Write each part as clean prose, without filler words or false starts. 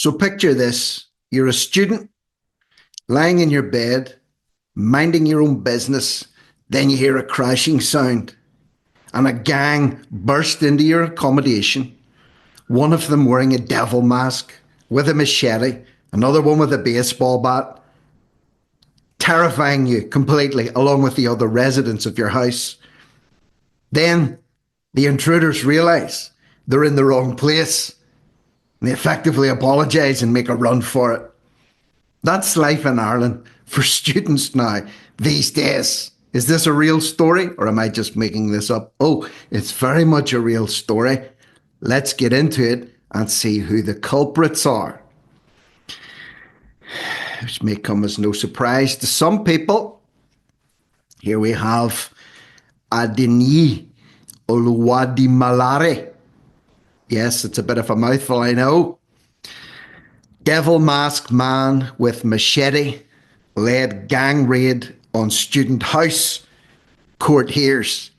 So picture this. You're a student lying in your bed, minding your own business. Then you hear a crashing sound and a gang burst into your accommodation. One of them wearing a devil mask with a machete, another one with a baseball bat, terrifying you completely along with the other residents of your house. Then the intruders realise they're in the wrong place. They effectively apologise and make a run for it. That's life in Ireland for students now, these days. Is this a real story or am I just making this up? Oh, it's very much a real story. Let's get into it and see who the culprits are. Which may come as no surprise to some people. Here we have Adeniyi Oluwadimalare. Yes, it's a bit of a mouthful, I know. Devil masked man with machete led gang raid on student house. Court hears.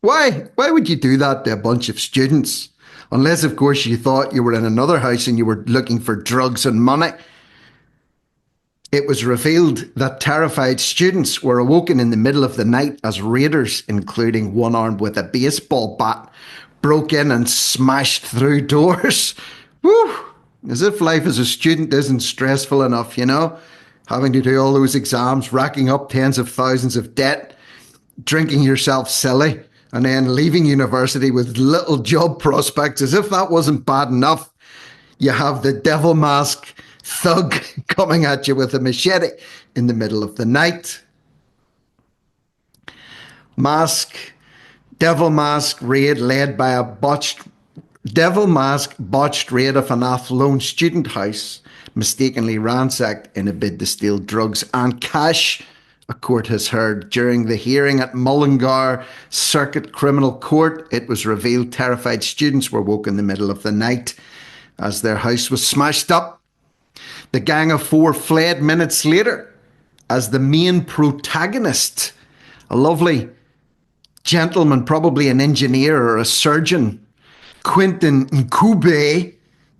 Why would you do that to a bunch of students? Unless, of course, you thought you were in another house and you were looking for drugs and money. It was revealed that terrified students were awoken in the middle of the night as raiders, including one armed with a baseball bat, broke in and smashed through doors. Woo! As if life as a student isn't stressful enough, you know? Having to do all those exams, racking up tens of thousands of debt, drinking yourself silly, and then leaving university with little job prospects. As if that wasn't bad enough, you have the devil mask thug coming at you with a machete in the middle of the night. Devil mask raid led by a botched raid of an Athlone student house, mistakenly ransacked in a bid to steal drugs and cash, a court has heard. During the hearing at Mullingar Circuit Criminal Court, it was revealed terrified students were woke in the middle of the night as their house was smashed up. The gang of four fled minutes later as the main protagonist, a lovely gentleman, probably an engineer or a surgeon, Quentin Nkube,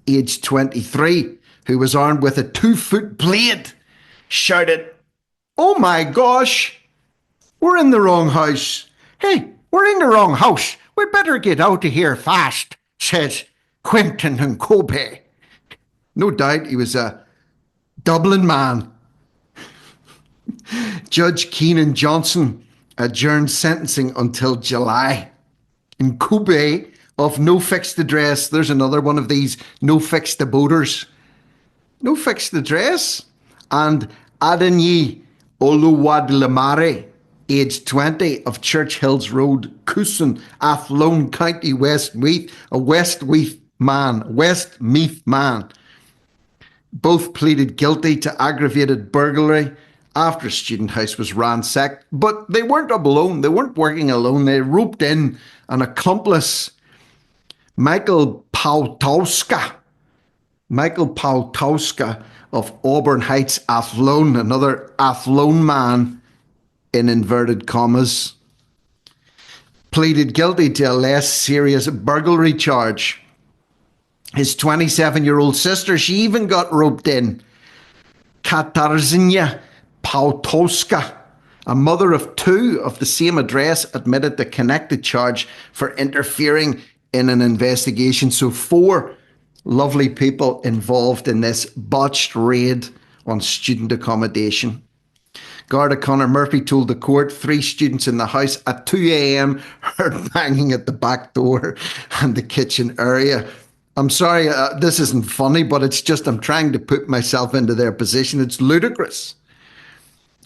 aged 23, who was armed with a 2-foot blade, shouted, "Oh my gosh, we're in the wrong house. Hey, we're in the wrong house. We'd better get out of here fast," said Quentin Nkube. No doubt he was a Dublin man. Judge Keenan Johnson adjourned sentencing until July. Nkube, of no fixed address, there's another one of these no fixed aboders. No fixed address. And Adeniyi Oluwadimalare, aged 20, of Church Hills Road, Coosan, Athlone, County Westmeath, a Westmeath man. Both pleaded guilty to aggravated burglary after a student house was ransacked. But they weren't alone. They weren't working alone. They roped in an accomplice, Michael Pałtowska of Auburn Heights, Athlone, another Athlone man in inverted commas, pleaded guilty to a less serious burglary charge. His 27-year-old sister, she even got roped in. Katarzyna Pałtowska, a mother of two of the same address, admitted the connected charge for interfering in an investigation. So 4 lovely people involved in this botched raid on student accommodation. Garda Conor Murphy told the court 3 students in the house at 2 a.m. heard banging at the back door and the kitchen area. I'm sorry, this isn't funny, but it's just I'm trying to put myself into their position. It's ludicrous.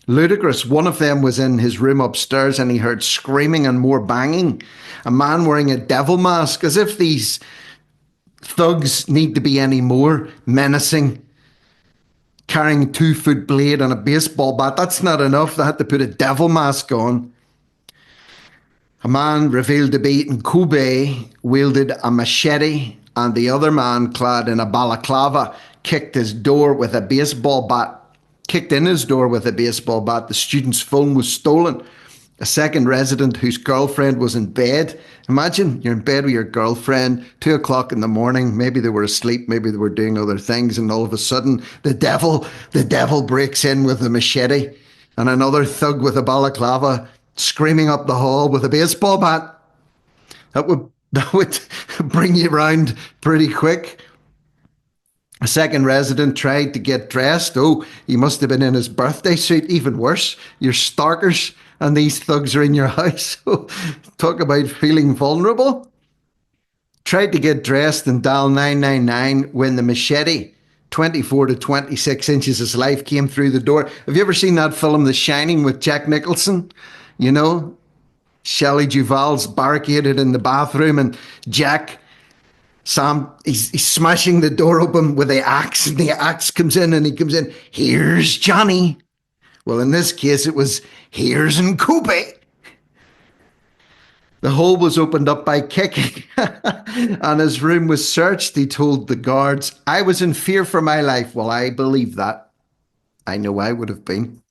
Ludicrous. One of them was in his room upstairs and he heard screaming and more banging. A man wearing a devil mask, as if these thugs need to be any more menacing. Carrying a 2-foot blade and a baseball bat. That's not enough. They had to put a devil mask on. A man revealed to be Nkube wielded a machete, and the other man, clad in a balaclava, kicked in his door with a baseball bat. The student's phone was stolen. A second resident whose girlfriend was in bed. Imagine you're in bed with your girlfriend, 2 o'clock in the morning. Maybe they were asleep, maybe they were doing other things, and all of a sudden the devil breaks in with a machete, and another thug with a balaclava screaming up the hall with a baseball bat. That would bring you round pretty quick. A second resident tried to get dressed. Oh, he must have been in his birthday suit. Even worse, you're stalkers and these thugs are in your house. Talk about feeling vulnerable. Tried to get dressed and dial 999 when the machete, 24 to 26 inches of life, came through the door. Have you ever seen that film, The Shining, with Jack Nicholson? You know, Shelley Duvall's barricaded in the bathroom and Sam, he's smashing the door open with the axe, and the axe comes in, and he comes in, here's Johnny. Well, in this case, it was, here's Nkubi. The hole was opened up by kicking, and his room was searched. He told the guards, I was in fear for my life. Well, I believe that. I know I would have been.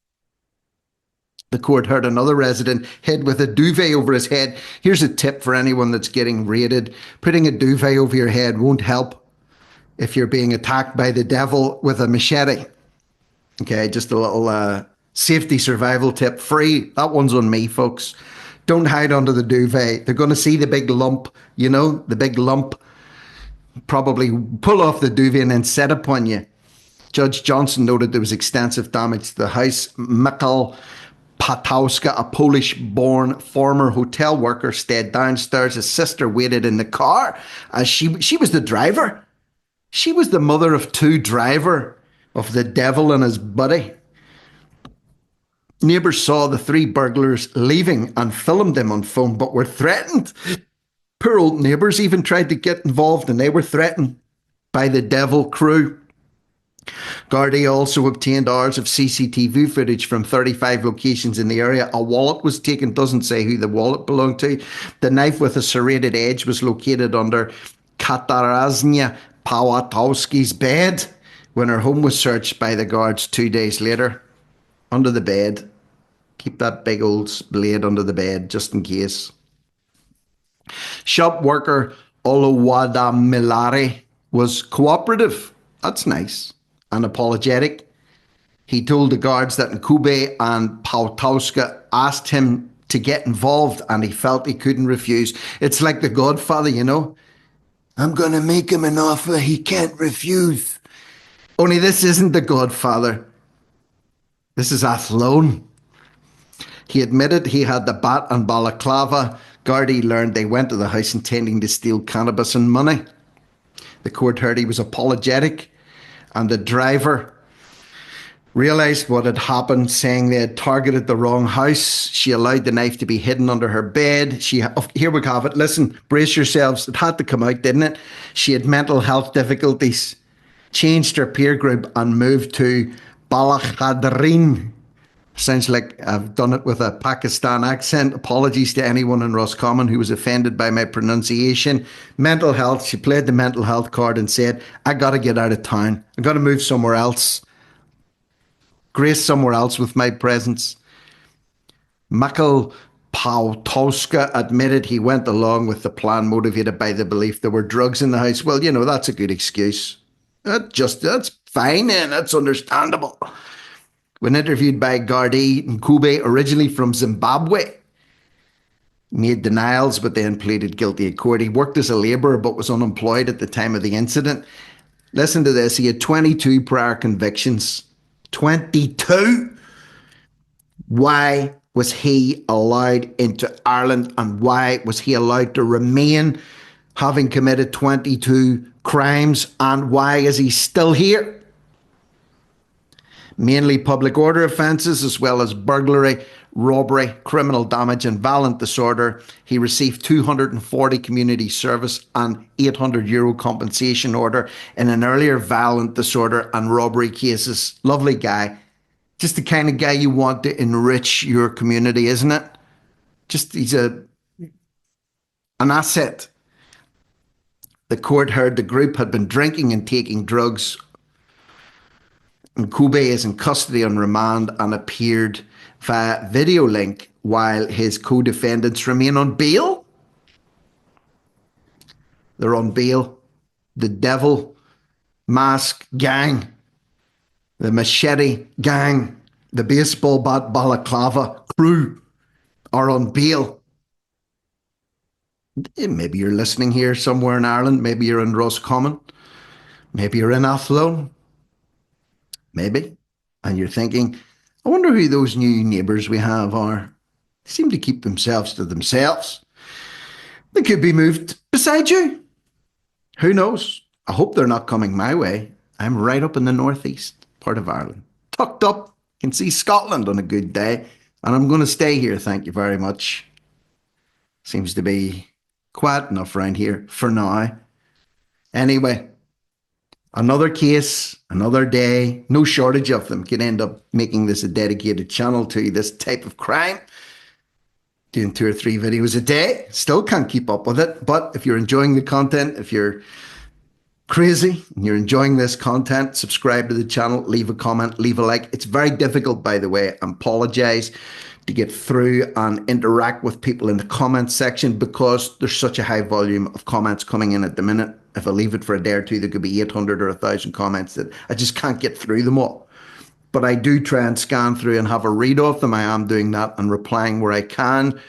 The court heard another resident hid with a duvet over his head. Here's a tip for anyone that's getting raided. Putting a duvet over your head won't help if you're being attacked by the devil with a machete. Okay, just a little safety survival tip. Free. That one's on me, folks. Don't hide under the duvet. They're going to see the big lump, the big lump. Probably pull off the duvet and then set upon you. Judge Johnson noted there was extensive damage to the house. Mikkel Patowska, a Polish-born former hotel worker, stayed downstairs. His sister waited in the car as she was the driver. She was the mother of two, driver of the devil and his buddy. Neighbours saw the three burglars leaving and filmed them on phone, but were threatened. Poor old neighbours even tried to get involved, and they were threatened by the devil crew. Gardaí also obtained hours of CCTV footage from 35 locations in the area. A wallet was taken, doesn't say who the wallet belonged to. The knife with a serrated edge was located under Katarzyna Pawłowski's bed when her home was searched by the guards 2 days later. Under the bed. Keep that big old blade under the bed, just in case. Shop worker Oluwada Milari was cooperative. That's nice. And apologetic. He told the guards that Nkubi and Pawłowska asked him to get involved, and he felt he couldn't refuse. It's like The Godfather, I'm going to make him an offer he can't refuse. Only this isn't The Godfather. This is Athlone. He admitted he had the bat and balaclava. Gardaí learned they went to the house intending to steal cannabis and money. The court heard he was apologetic, and the driver realised what had happened, saying they had targeted the wrong house. She allowed the knife to be hidden under her bed. Here we have it. Listen, brace yourselves. It had to come out, didn't it? She had mental health difficulties, changed her peer group, and moved to Balakhadrin. Sounds like I've done it with a Pakistan accent. Apologies to anyone in Roscommon who was offended by my pronunciation. Mental health. She played the mental health card and said, I got to get out of town. I got to move somewhere else. Grace somewhere else with my presence. Mikkel Pawłowska admitted he went along with the plan motivated by the belief there were drugs in the house. Well, that's a good excuse. That's fine and that's understandable. When interviewed by Gardaí, Nkubi, originally from Zimbabwe, made denials but then pleaded guilty at court. He worked as a labourer but was unemployed at the time of the incident. Listen to this. He had 22 prior convictions. 22! Why was he allowed into Ireland, and why was he allowed to remain having committed 22 crimes, and why is he still here? Mainly public order offences, as well as burglary, robbery, criminal damage and violent disorder. He received 240 community service and €800 compensation order in an earlier violent disorder and robbery cases. Lovely guy. Just the kind of guy you want to enrich your community, isn't it? He's an asset. The court heard the group had been drinking and taking drugs. Nkubi is in custody on remand and appeared via video link while his co-defendants remain on bail. They're on bail. The Devil Mask Gang, the Machete Gang, the baseball bat balaclava crew are on bail. Maybe you're listening here somewhere in Ireland. Maybe you're in Roscommon. Maybe you're in Athlone. Maybe. And you're thinking, I wonder who those new neighbours we have are. They seem to keep themselves to themselves. They could be moved beside you. Who knows? I hope they're not coming my way. I'm right up in the northeast part of Ireland. Tucked up. Can see Scotland on a good day. And I'm going to stay here, thank you very much. Seems to be quiet enough around here for now. Anyway, another case, another day. No shortage of them. Could end up making this a dedicated channel to this type of crime. Doing 2 or 3 videos a day. Still can't keep up with it. But if you're enjoying the content, if you're crazy and you're enjoying this content, subscribe to the channel, leave a comment, leave a like. It's very difficult, by the way. I apologize to get through and interact with people in the comments section because there's such a high volume of comments coming in at the minute. If I leave it for a day or two, there could be 800 or 1,000 comments that I just can't get through them all. But I do try and scan through and have a read of them. I am doing that and replying where I can.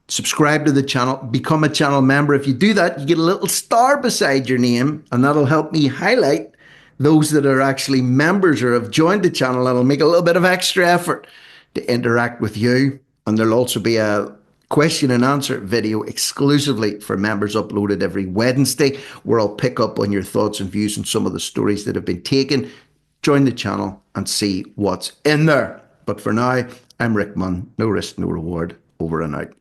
Subscribe to the channel, become a channel member. If you do that, you get a little star beside your name, and that'll help me highlight those that are actually members or have joined the channel. That'll make a little bit of extra effort to interact with you. And there'll also be a question and answer video exclusively for members uploaded every Wednesday, where I'll pick up on your thoughts and views on some of the stories that have been taken. Join the channel and see what's in there. But for now, I'm Rick Munn. No risk, no reward. Over and out.